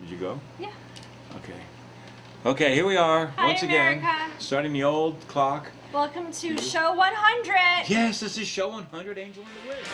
Did you go? Yeah. Okay. Okay, here we are, Hi, once again, America. starting the old clock. Welcome to show 100. Yes, this is show 100, Angel in the Wig.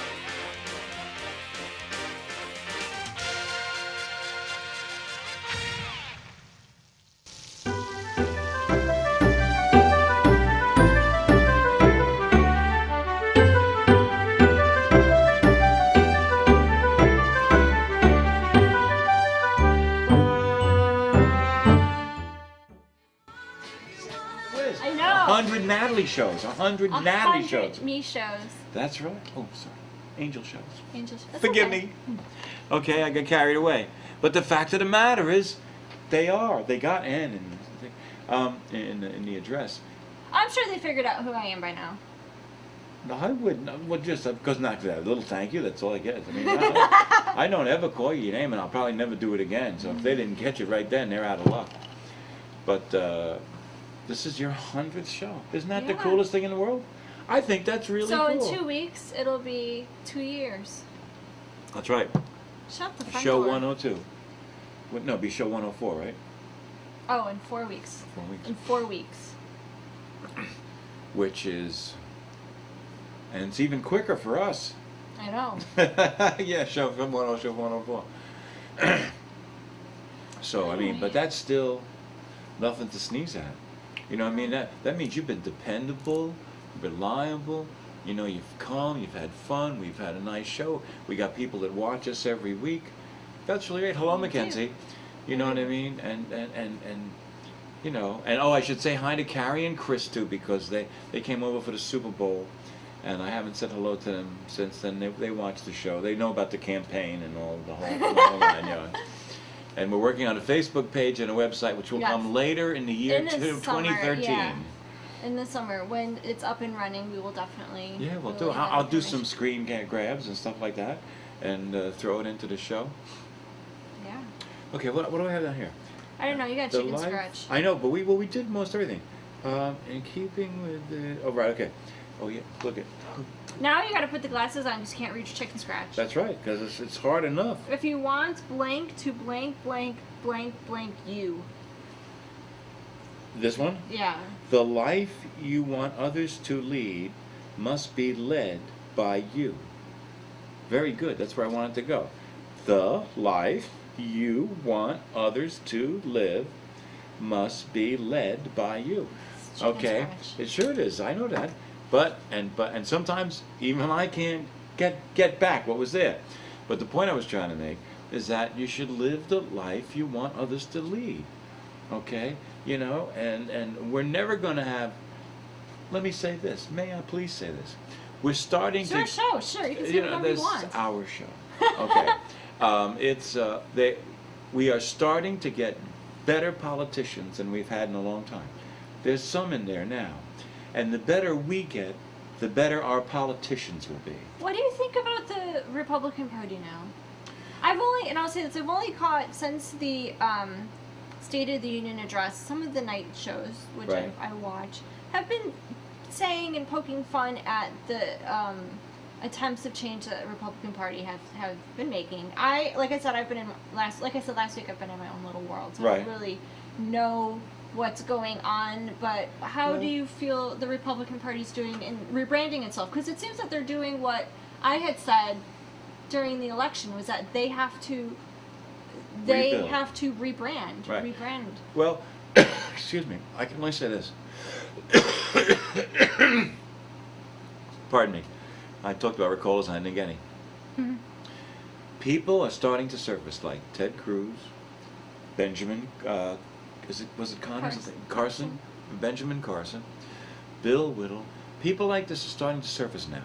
I know. 100 Natalie shows. 100 Natalie shows. 100 me shows. That's right. Oh, sorry. Angel shows. Angels. That's Forgive okay. me. Okay, I got carried away. But the fact of the matter is, they got N in the address. I'm sure they figured out who I am by now. No, I wouldn't. Well, just because not that. A little thank you. That's all I get. I mean, I don't ever call you your name, and I'll probably never do it again. So if they didn't catch it right then, they're out of luck. But this is your 100th show. Isn't that the Yeah. coolest thing in the world? I think that's really So cool. in 2 weeks, it'll be 2 years. That's right. Shut the front Show door. 102. No, it'd be show 104, right? Oh, in 4 weeks. 4 weeks. In 4 weeks. Which is, and it's even quicker for us. I know. Yeah, show 104, show 104. So, I mean, but that's still nothing to sneeze at. You know what I mean? That means you've been dependable, reliable. You know, you've come, you've had fun, we've had a nice show. We got people that watch us every week. That's really great. Hello, You do. Mackenzie. You know what I mean? And you know, and oh, I should say hi to Carrie and Chris too, because they came over for the Super Bowl, and I haven't said hello to them since then. They watch the show. They know about the campaign and all the whole 9 yards. And we're working on a Facebook page and a website, which will Yes. come later in the year In the summer, 2013. yeah. In the summer, when it's up and running, we will definitely. Yeah, we'll do. relay that I'll do some information. screen grabs and stuff like that, and throw it into the show. Yeah. Okay, what do I have down here? I don't know. You got The chicken life- scratch. I know, but we did most everything. In keeping with the. Oh right, okay. Oh yeah, look at. Now you got to put the glasses on. You just can't reach chicken scratch. That's right, because it's hard enough. If you want blank to blank blank blank blank you. This one. Yeah. The life you want others to lead must be led by you. Very good. That's where I wanted to go. The life you want others to live must be led by you. It's chicken Okay. scratch. It sure is. I know that. But sometimes even I can't get back what was there. But the point I was trying to make is that you should live the life you want others to lead. Okay? You know, and we're never going to have. Let me say this. May I please say this? We're starting It's to. your show. Sure, you can say You know, whatever you this want. is our show. Okay. We are starting to get better politicians than we've had in a long time. There's some in there now. And the better we get, the better our politicians will be. What do you think about the Republican Party now? I'll say this, I've only caught since the State of the Union address, some of the night shows, which Right. I watch, have been saying and poking fun at the attempts of change that the Republican Party have been making. Like I said last week, I've been in my own little world, so I Right. don't really know what's going on, but how do you feel the Republican Party's doing in rebranding itself? Because it seems that they're doing what I had said during the election, was that they have to Rebuild. rebrand. Right. Rebrand. Well, excuse me, I can only say this. Pardon me. I talked about Ricolas and Negeni. Mhm. People are starting to surface, like Ted Cruz, Benjamin, was it Connors? Carson? Benjamin Carson, Bill Whittle. People like this are starting to surface now.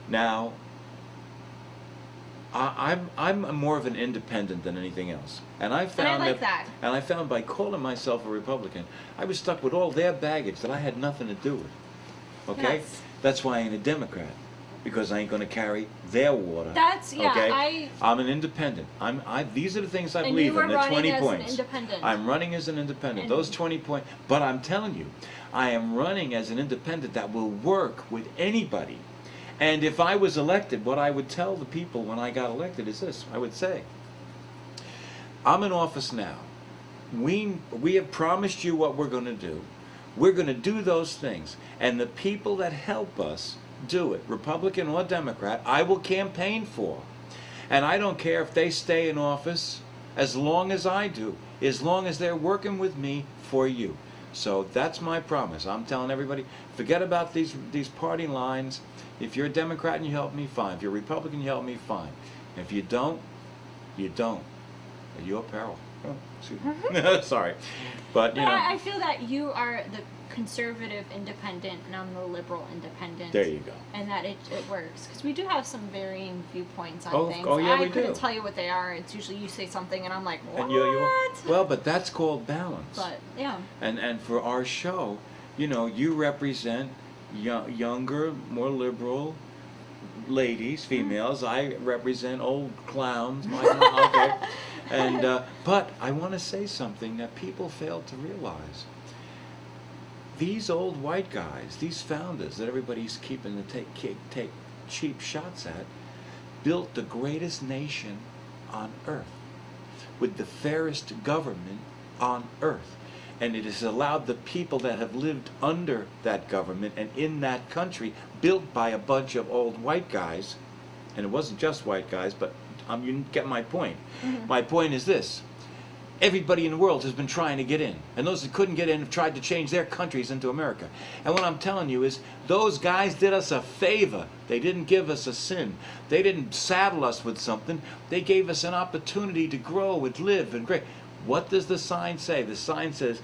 Now, I'm more of an independent than anything else, and I found like that. And I found by calling myself a Republican, I was stuck with all their baggage that I had nothing to do with. Okay, Yes. That's why I ain't a Democrat, because I ain't going to carry their water. That's Okay, I'm an independent. These are the things I And believe you were in. The running 20 as an points. independent. I'm running as an independent. And- Those 20 points. But I'm telling you, I am running as an independent that will work with anybody. And if I was elected, what I would tell the people when I got elected is this. I would say, I'm in office now. We have promised you what we're going to do. We're going to do those things. And the people that help us do it, Republican or Democrat, I will campaign for. And I don't care if they stay in office as long as I do, as long as they're working with me for you. So that's my promise. I'm telling everybody, forget about these party lines. If you're a Democrat and you help me, fine. If you're a Republican, you help me, fine. If you don't, you don't. At your peril. Oh, excuse me. Sorry. But, you know. I feel that you are the conservative independent and I'm the liberal independent. There you go. And that it works. Because we do have some varying viewpoints on things. Yeah, we do. I couldn't tell you what they are. It's usually you say something and I'm like, what? And well, but that's called balance. But, yeah. And for our show, you know, you represent younger, more liberal ladies, females. I represent old clowns. Okay. And but I want to say something that people fail to realize. These old white guys, these founders that everybody's keeping to take cheap shots at, built the greatest nation on earth with the fairest government on earth. And it has allowed the people that have lived under that government and in that country, built by a bunch of old white guys, and it wasn't just white guys, but you get my point. Mm-hmm. My point is this. Everybody in the world has been trying to get in. And those that couldn't get in have tried to change their countries into America. And what I'm telling you is, those guys did us a favor. They didn't give us a sin. They didn't saddle us with something. They gave us an opportunity to grow and live and great. What does the sign say? The sign says,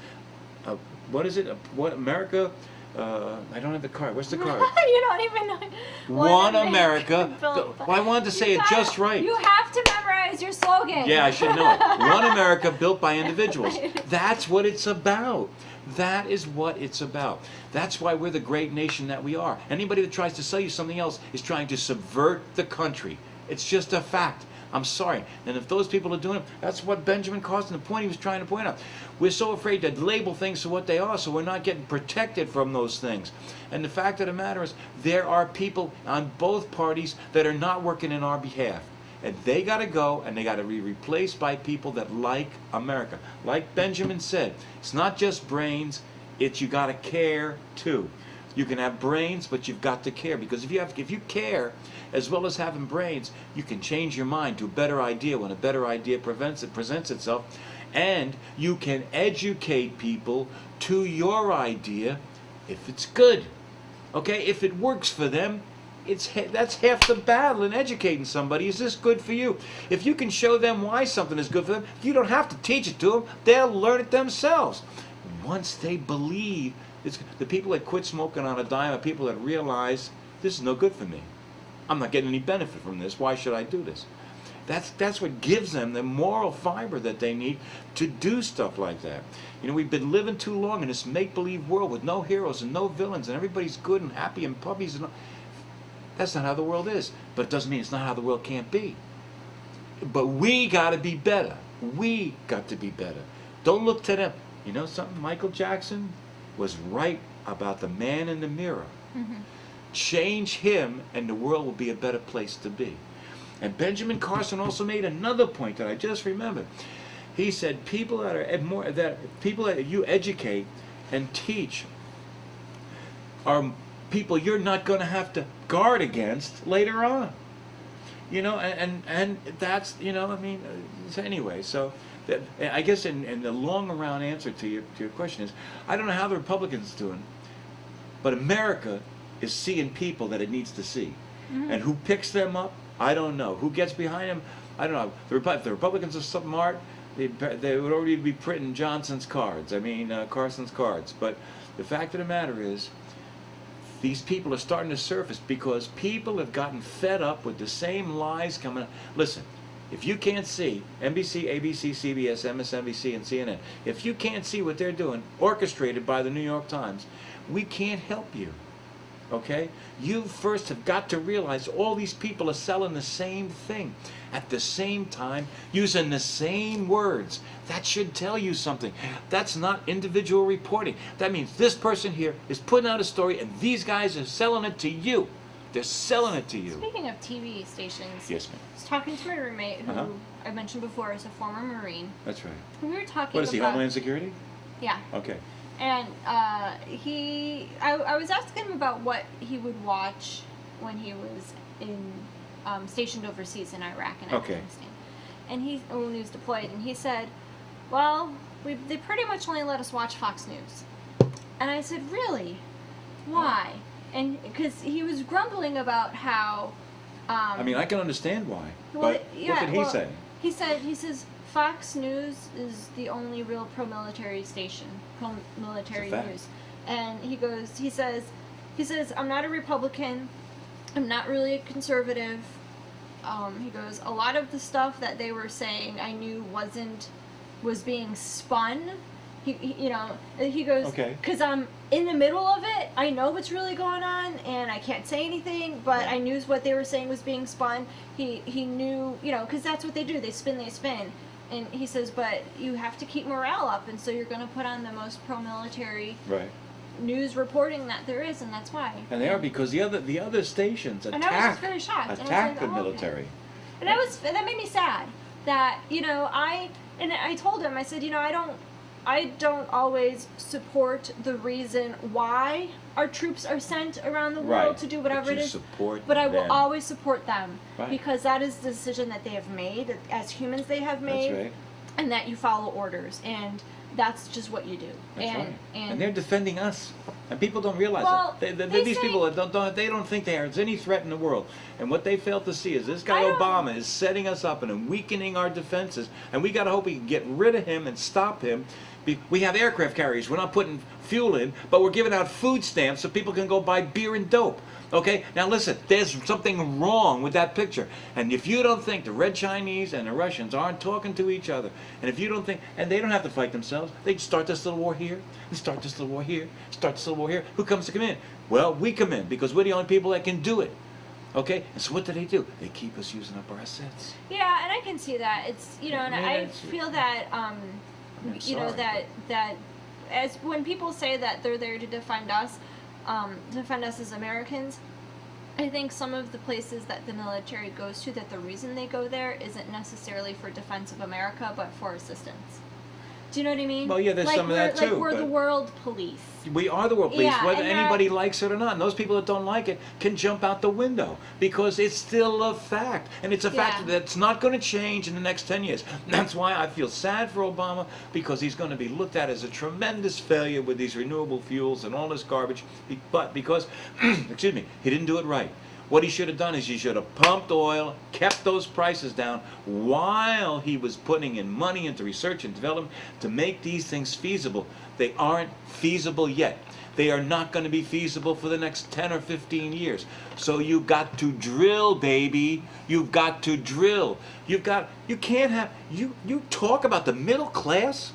what is it? What America? I don't have the card. What's the card? You don't even know. One America. Well, I wanted to say it just right. You have to memorize your slogan. Yeah, I should know it. One America built by individuals. That's what it's about. That is what it's about. That's why we're the great nation that we are. Anybody that tries to sell you something else is trying to subvert the country. It's just a fact. I'm sorry. And if those people are doing it, that's what Benjamin Carson, the point he was trying to point out. We're so afraid to label things for what they are, so we're not getting protected from those things. And the fact of the matter is, there are people on both parties that are not working in our behalf. And they got to go, and they got to be replaced by people that like America. Like Benjamin said, it's not just brains, it's you got to care too. You can have brains, but you've got to care. Because if you care, as well as having brains, you can change your mind to a better idea when a better idea presents itself. And you can educate people to your idea if it's good. Okay? If it works for them, that's half the battle in educating somebody. Is this good for you? If you can show them why something is good for them, you don't have to teach it to them. They'll learn it themselves. Once they believe, the people that quit smoking on a dime are people that realize this is no good for me. I'm not getting any benefit from this. Why should I do this? That's what gives them the moral fiber that they need to do stuff like that. You know, we've been living too long in this make-believe world with no heroes and no villains, and everybody's good and happy and puppies and all. That's not how the world is. But it doesn't mean it's not how the world can't be. But we got to be better. We got to be better. Don't look to them. You know something? Michael Jackson was right about the man in the mirror. Mm-hmm. Change him and the world will be a better place to be. And Benjamin Carson also made another point that I just remembered. He said people that you educate and teach are people you're not going to have to guard against later on. You know, and that's, you know, I mean, anyway, so I guess in the long around answer to your question is, I don't know how the Republicans are doing, but America is seeing people that it needs to see. Mm-hmm. And who picks them up, I don't know. Who gets behind them, I don't know. If the Republicans are smart, they would already be printing Carson's cards. But the fact of the matter is, these people are starting to surface because people have gotten fed up with the same lies coming up. Listen, if you can't see NBC, ABC, CBS, MSNBC, and CNN, if you can't see what they're doing, orchestrated by the New York Times, we can't help you. Okay? You first have got to realize all these people are selling the same thing at the same time, using the same words. That should tell you something. That's not individual reporting. That means this person here is putting out a story and these guys are selling it to you. They're selling it to you. Speaking of TV stations, Yes, ma'am. I was talking to my roommate, who Uh-huh. I mentioned before is a former Marine. That's right. We were talking What is he, about Homeland Security? yeah. Okay. And I was asking him about what he would watch when he was stationed overseas in Iraq and Okay. Afghanistan. And when he was deployed, and he said, well, they pretty much only let us watch Fox News. And I said, really? Why? And because he was grumbling about how... I mean, I can understand why. Well, but yeah, what did he well, say? He says Fox News is the only real pro-military station, pro-military It's a fact. news. And he says, I'm not a Republican, I'm not really a conservative. He goes, a lot of the stuff that they were saying I knew was being spun. He goes, Okay. because I'm in the middle of it, I know what's really going on, and I can't say anything, but I knew what they were saying was being spun. He knew, because that's what they do, they spin. And he says, but you have to keep morale up, and so you're going to put on the most pro-military Right. news reporting that there is, and that's why. And they are, because the other stations And I was just very shocked. And I was attack like, the oh, okay. military. And that made me sad. That I told him, I said, I don't always support the reason why our troops are sent around the world Right. to do whatever But it you is. support But I will them. always support them Right. because that is the decision that they have made, that as humans they have made, That's right. and that you follow orders, and that's just what you do. That's and, right. and And they're defending us. And people don't realize Well, it. they These say- people they don't think there's any threat in the world. And what they fail to see is this guy I don't- Obama is setting us up and weakening our defenses. And we got to hope we can get rid of him and stop him. We have aircraft carriers. We're not putting fuel in, but we're giving out food stamps so people can go buy beer and dope. Okay? Now listen, there's something wrong with that picture. And if you don't think the Red Chinese and the Russians aren't talking to each other, and if you don't think, and they don't have to fight themselves, they can start this little war here, and start this little war here, start this little war here. Who comes to come in? Well, we come in because we're the only people that can do it. Okay? And so what do? They keep us using up our assets. Yeah, and I can see that. It's and Yeah, I it's- feel that sorry. that as when people say that they're there to defend us as Americans, I think some of the places that the military goes to, that the reason they go there isn't necessarily for defense of America, but for assistance. Do you know what I mean? Well, yeah, there's some of that too, Like we're the but- world police. We are the world police, Yeah, whether and that- anybody likes it or not. And those people that don't like it can jump out the window because it's still a fact. And it's a fact Yeah. that's not going to change in the next 10 years. That's why I feel sad for Obama, because he's going to be looked at as a tremendous failure with these renewable fuels and all this garbage. But because, excuse me, he didn't do it right. What he should have done is he should have pumped oil, kept those prices down while he was putting in money into research and development to make these things feasible. They aren't feasible yet. They are not going to be feasible for the next 10 or 15 years. So you got to drill, baby. You've got to drill. You can't have, you talk about the middle class.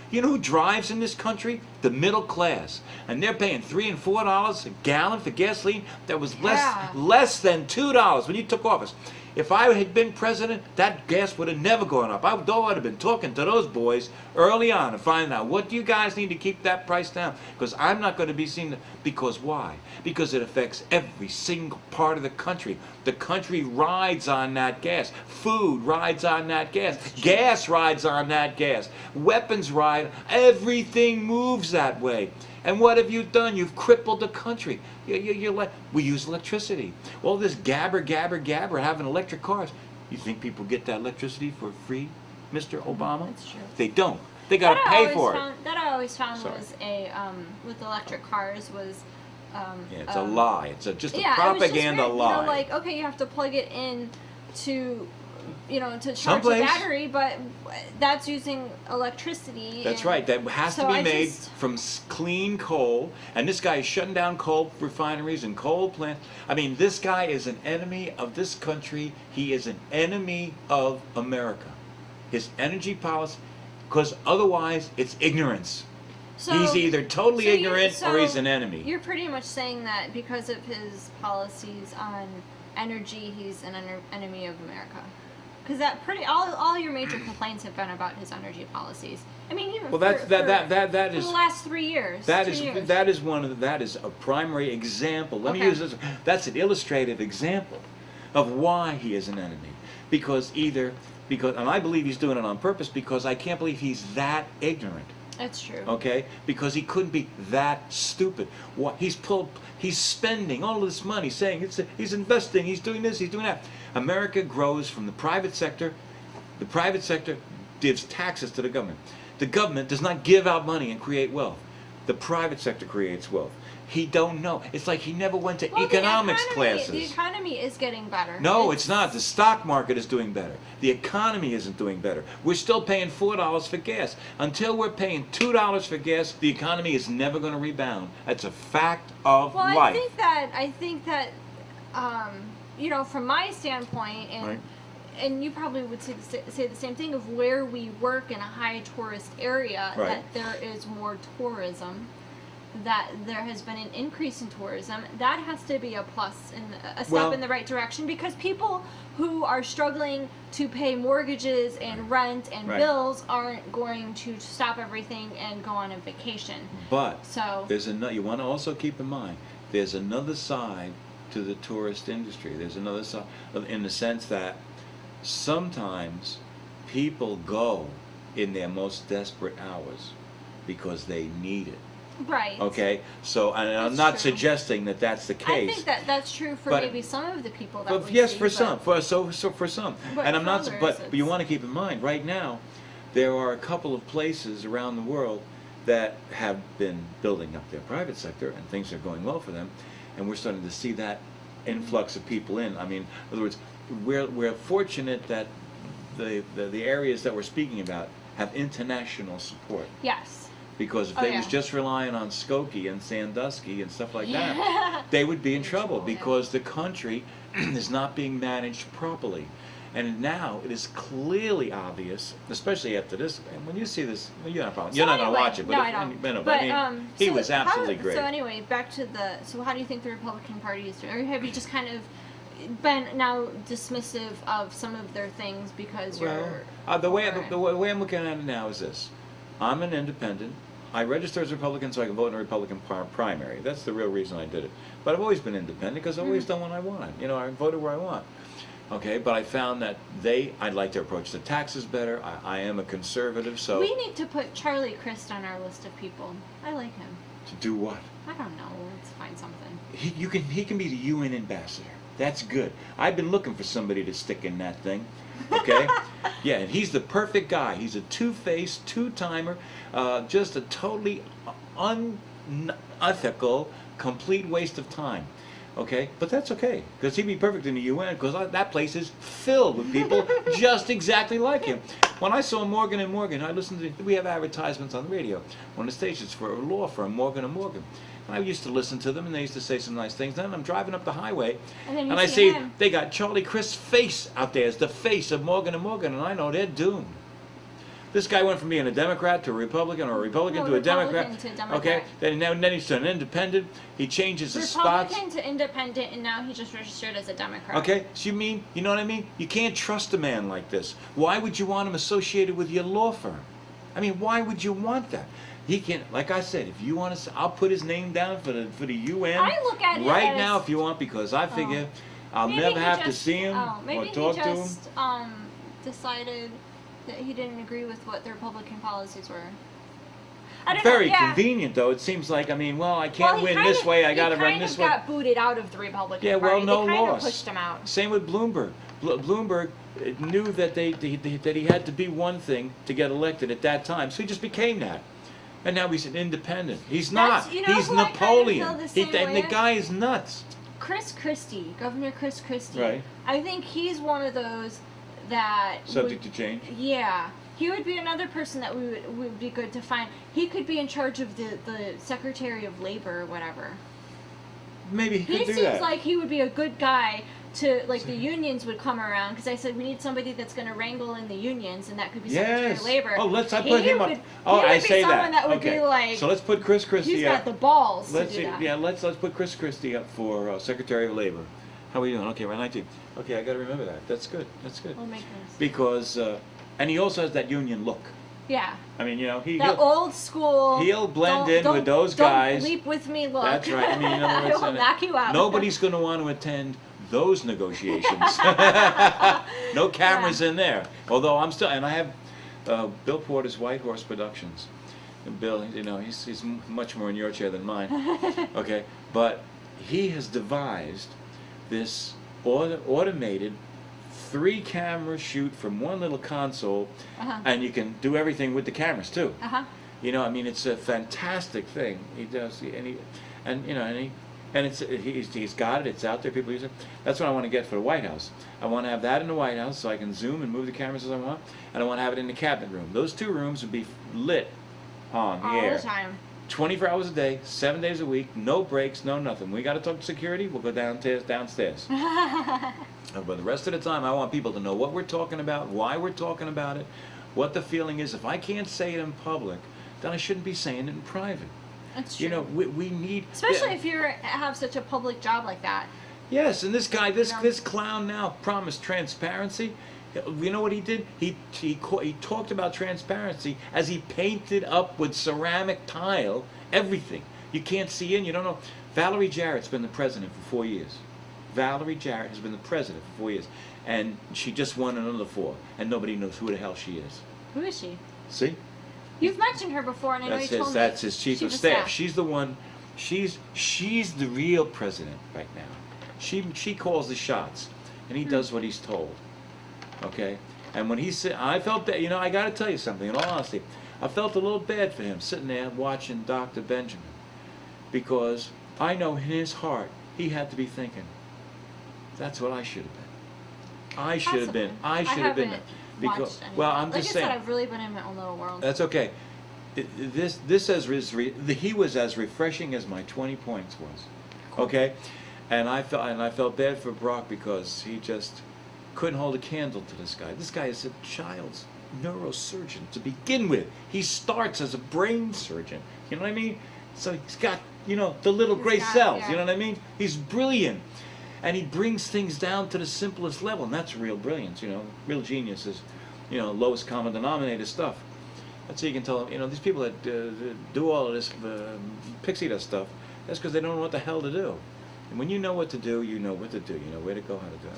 You know who drives in this country? The middle class. And they're paying $3 and $4 a gallon for gasoline that was less than $2 when you took office. If I had been president, that gas would have never gone up. I would have been talking to those boys early on and finding out, what do you guys need to keep that price down? Because I'm not going to be seen. Because why? Because it affects every single part of the country. The country rides on that gas. Food rides on that gas. Gas rides on that gas. Weapons ride. Everything moves that way. And what have you done? You've crippled the country. We use electricity. All this gabber, having electric cars. You think people get that electricity for free, Mr. Obama? That's true. They don't. They got to pay for it. That I always found Sorry. was with electric cars was. Yeah, it's a lie. It's just a It was just propaganda weird, lie. like, okay, you have to plug it in to charge Someplace. the battery, but that's using electricity. That's and right. That has to so be I made just- from clean coal. And this guy is shutting down coal refineries and coal plants. I mean, this guy is an enemy of this country. He is an enemy of America. His energy policy, because otherwise it's ignorance. So- He's either totally so you- ignorant so or he's an enemy. You're pretty much saying that because of his policies on energy, he's an enemy of America. because that pretty all your major complaints have been about his energy policies. I mean, even Well, for that the is last 3 years. that 2 is years. that is one of the, that is a primary example. Let me Okay. use this. That's an illustrative example of why he is an enemy. Because and I believe he's doing it on purpose, because I can't believe he's that ignorant. That's true. Okay, because he couldn't be that stupid. What he's spending all of this money, saying he's investing, he's doing this, he's doing that. America grows from the private sector. The private sector gives taxes to the government. The government does not give out money and create wealth. The private sector creates wealth. He don't know. It's like he never went to Well, economics the classes. economy is getting better. No, it's not. The stock market is doing better. The economy isn't doing better. We're still paying $4 for gas. Until we're paying $2 for gas, the economy is never going to rebound. That's a fact of Well, life. I think that, from my standpoint, and Right. and you probably would say the same thing of where we work in a high tourist area, Right. that there is more tourism, that there has been an increase in tourism. That has to be a plus and a step Well- in the right direction, because people who are struggling to pay mortgages and rent and Right. bills aren't going to stop everything and go on a vacation. But So there's you want to also keep in mind, there's another side to the tourist industry. There's another side, in the sense that sometimes people go in their most desperate hours because they need it. right. Okay, so and I'm That's not true. suggesting that that's the I case. think that that's true for But- maybe some of the people that But we yes, see, for but- some, for some, But and I'm for not. others, But you it's- want to keep in mind, right now, there are a couple of places around the world that have been building up their private sector, and things are going well for them, and we're starting to see that influx of people in. I mean, in other words, we're fortunate that the areas that we're speaking about have international support. Yes. Because if Oh, they was yeah. just relying on Skokie and Sandusky and stuff like that, they would be in trouble, yeah. because the country is not being managed properly. And now it is clearly obvious, especially after this. And when you see this, well, you're not going to anyway, watch it, but, no, I don't. but I mean, he so was absolutely great. So anyway, back to so how do you think the Republican Party is doing? Or have you just kind of been now dismissive of some of their things because you're... The way I'm looking at it now is this. I'm an independent. I registered as a Republican so I can vote in a Republican primary. That's the real reason I did it. But I've always been independent because I've always done what I want. I voted where I want. Okay, but I found that I'd like to approach the taxes better. I am a conservative, so... We need to put Charlie Crist on our list of people. I like him. To do what? I don't know. Let's find something. He can be the UN ambassador. That's good. I've been looking for somebody to stick in that thing. Okay? Yeah, and he's the perfect guy. He's a two-faced, two-timer, just a totally unethical, complete waste of time. Okay? But that's okay, because he'd be perfect in the UN, because that place is filled with people just exactly like him. When I saw Morgan & Morgan, we have advertisements on the radio, on the stations for a law firm, Morgan & Morgan. And I used to listen to them, and they used to say some nice things. Then I'm driving up the highway, And then you and I see see him. they got Charlie Crist's face out there as the face of Morgan & Morgan, and I know they're doomed. This guy went from being a Democrat to a Republican, or a Republican to a Democrat. Republican to Democrat. Okay, then he's an independent. He changes his spots. Republican to independent, and now he just registered as a Democrat. Okay, so you know what I mean? You can't trust a man like this. Why would you want him associated with your law firm? I mean, why would you want that? He can, like I said, if you want to, I'll put his name down for the UN I look at it right as- now if you want, because I figure I'll Maybe never he have to just- see him maybe or talk he to him. just decided that he didn't agree with what the Republican policies were. I don't Very know, yeah. convenient, though. It seems like, I can't Well, he win kinda- this way. I got to run He this kind way. of got booted out of the Republican Yeah, Party. well, no They kind loss. of pushed him out. Same with Bloomberg. Bloomberg knew that that he had to be one thing to get elected at that time, so he just became that. And now he's an independent. He's not. That's- you know He's who I kind of Napoleon. feel the same And the way? guy is nuts. Chris Christie, Governor Chris Christie. Right. I think he's one of those that Subject would, to change. Yeah. He would be another person that would be good to find. He could be in charge of the Secretary of Labor or whatever. Maybe he He could do seems that. like he would be a good guy to, like, the unions would come around, because I said we need somebody that's going to wrangle in the unions, and that could be Secretary Yes. of Labor. Oh, I He put him would- up. Oh, he would I be say someone that would okay. be like, So let's put Chris Christie he's up. got the balls Let's to do see, that. yeah, let's put Chris Christie up for Secretary of Labor, How are you doing? Okay, we're 19. Okay, I got to remember that. That's good. That's good. We'll make this. Because, and he also has that union look. Yeah. I mean, you know, That old school. He'll blend in don't- with those guys. Don't leap with me, look. That's right. I mean, in other words, I will knock you out. nobody's going to want to attend those negotiations. No cameras in there. Although I'm still, and I have Bill Porter's Whitehorse Productions. And Bill, you know, he's much more in your chair than mine. Okay, but he has devised this automated 3-camera shoot from one little console, and you can do everything with the cameras too. You know, I mean, it's a fantastic thing. He does, he's got it. It's out there. People use it. That's what I want to get for the White House. I want to have that in the White House so I can zoom and move the cameras as I want, and I want to have it in the cabinet room. Those 2 rooms would be lit on the air. All the time. 24 hours a day, 7 days a week, no breaks, no nothing. We got to talk to security, we'll go downstairs. But the rest of the time, I want people to know what we're talking about, why we're talking about it, what the feeling is. If I can't say it in public, then I shouldn't be saying it in private. That's true. You know, we need... Especially if you have such a public job like that. Yes, and this guy, this clown now promised transparency. You know what he did? He talked about transparency as he painted up with ceramic tile everything. You can't see in, you don't know. Valerie Jarrett's been the president for 4 years. Valerie Jarrett has been the president for 4 years. And she just won another 4. And nobody knows who the hell she is. Who is she? See? You've mentioned her before, and I know you told me. That's his chief of staff. She's the one, she's the real president right now. She calls the shots. And he does what he's told. Okay? And when he said, I felt that, you know, I got to tell you something, in all honesty. I felt a little bad for him sitting there watching Dr. Benjamin. Because I know in his heart, he had to be thinking, that's what I should have been. I should have been. I should have been. Because, well, I'm just saying. Like I said, I've really been in my own little world. That's okay. He was as refreshing as my 20 points was. Cool. Okay? And I felt bad for Brock because he just couldn't hold a candle to this guy. This guy is a child's neurosurgeon to begin with. He starts as a brain surgeon. You know what I mean? So he's got, you know, the little gray cells. You know what I mean? He's brilliant. And he brings things down to the simplest level. And that's real brilliance, you know. Real genius is, you know, lowest common denominator stuff. That's how you can tell them, you know, these people that do all of this pixie dust stuff, that's because they don't know what the hell to do. And when you know what to do, you know what to do. You know where to go, how to do it.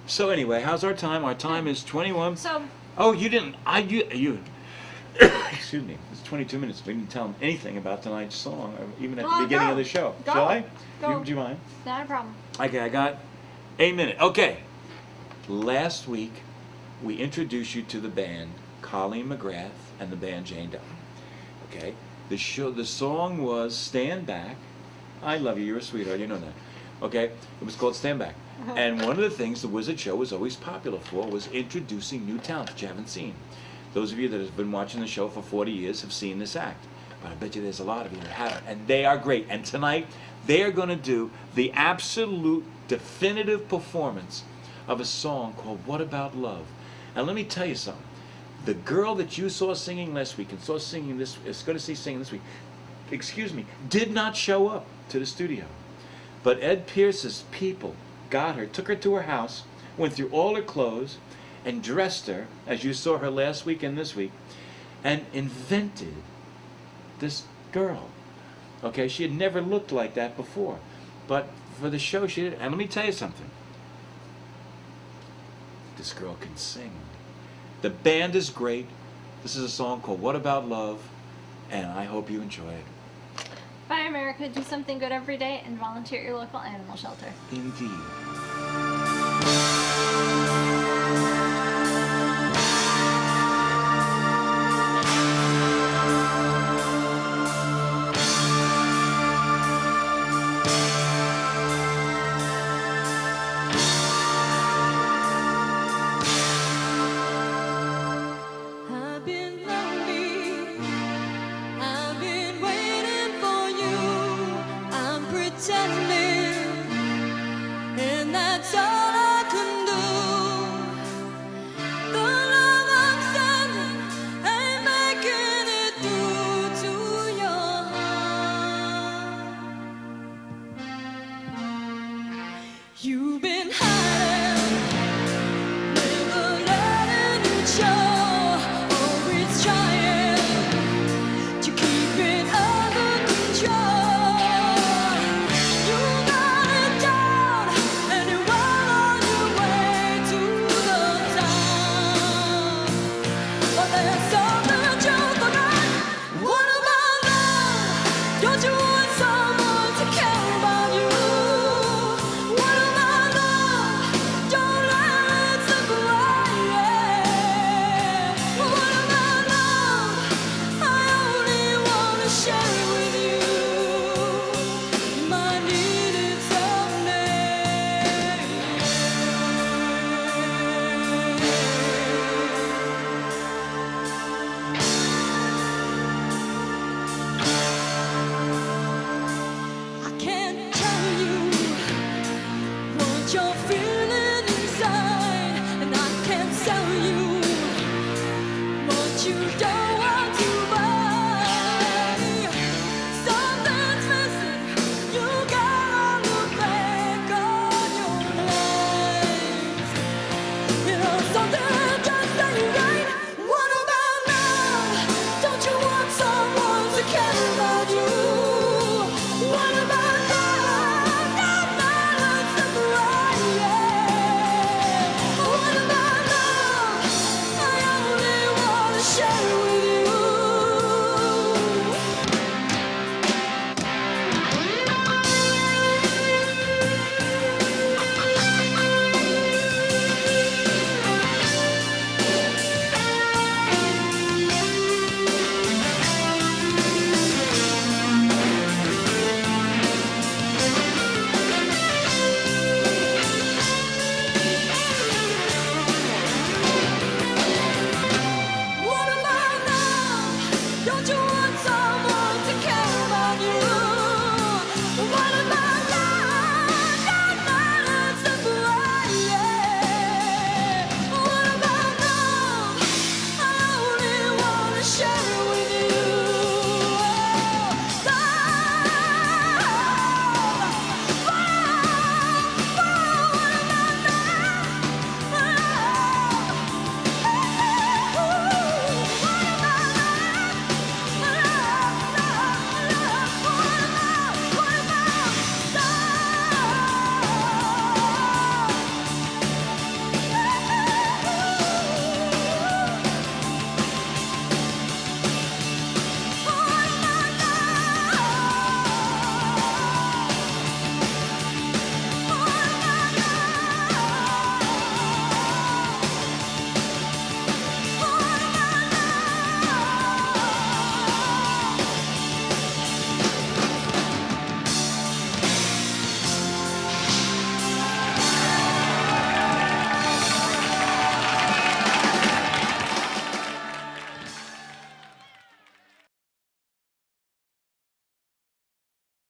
So anyway, how's our time? Our time is 21. So. Oh, you didn't. You. Excuse me. It's 22 minutes. We didn't tell them anything about tonight's song, even at the beginning of the show. Go. Shall I? Go. Do you mind? Not a problem. Okay, I got a minute. Okay. Last week, we introduced you to the band Collen McGrath and the band Jane Doe. Okay. The song was "Stand Back." I love you. You're a sweetheart. You know that. Okay. It was called "Stand Back." And one of the things the Wizard Show was always popular for was introducing new talent that you haven't seen. Those of you that have been watching the show for 40 years have seen this act. But I bet you there's a lot of you that haven't. And they are great. And tonight, they are going to do the absolute definitive performance of a song called "What About Love?" And let me tell you something. The girl that you saw singing last week and is going to see singing this week, did not show up to the studio. But Ed Pierce's people got her, took her to her house, went through all her clothes, and dressed her, as you saw her last week and this week, and invented this girl. Okay, she had never looked like that before. But for the show, she did. And let me tell you something. This girl can sing. The band is great. This is a song called "What About Love?" And I hope you enjoy it. Bye, America. Do something good every day and volunteer at your local animal shelter. Indeed.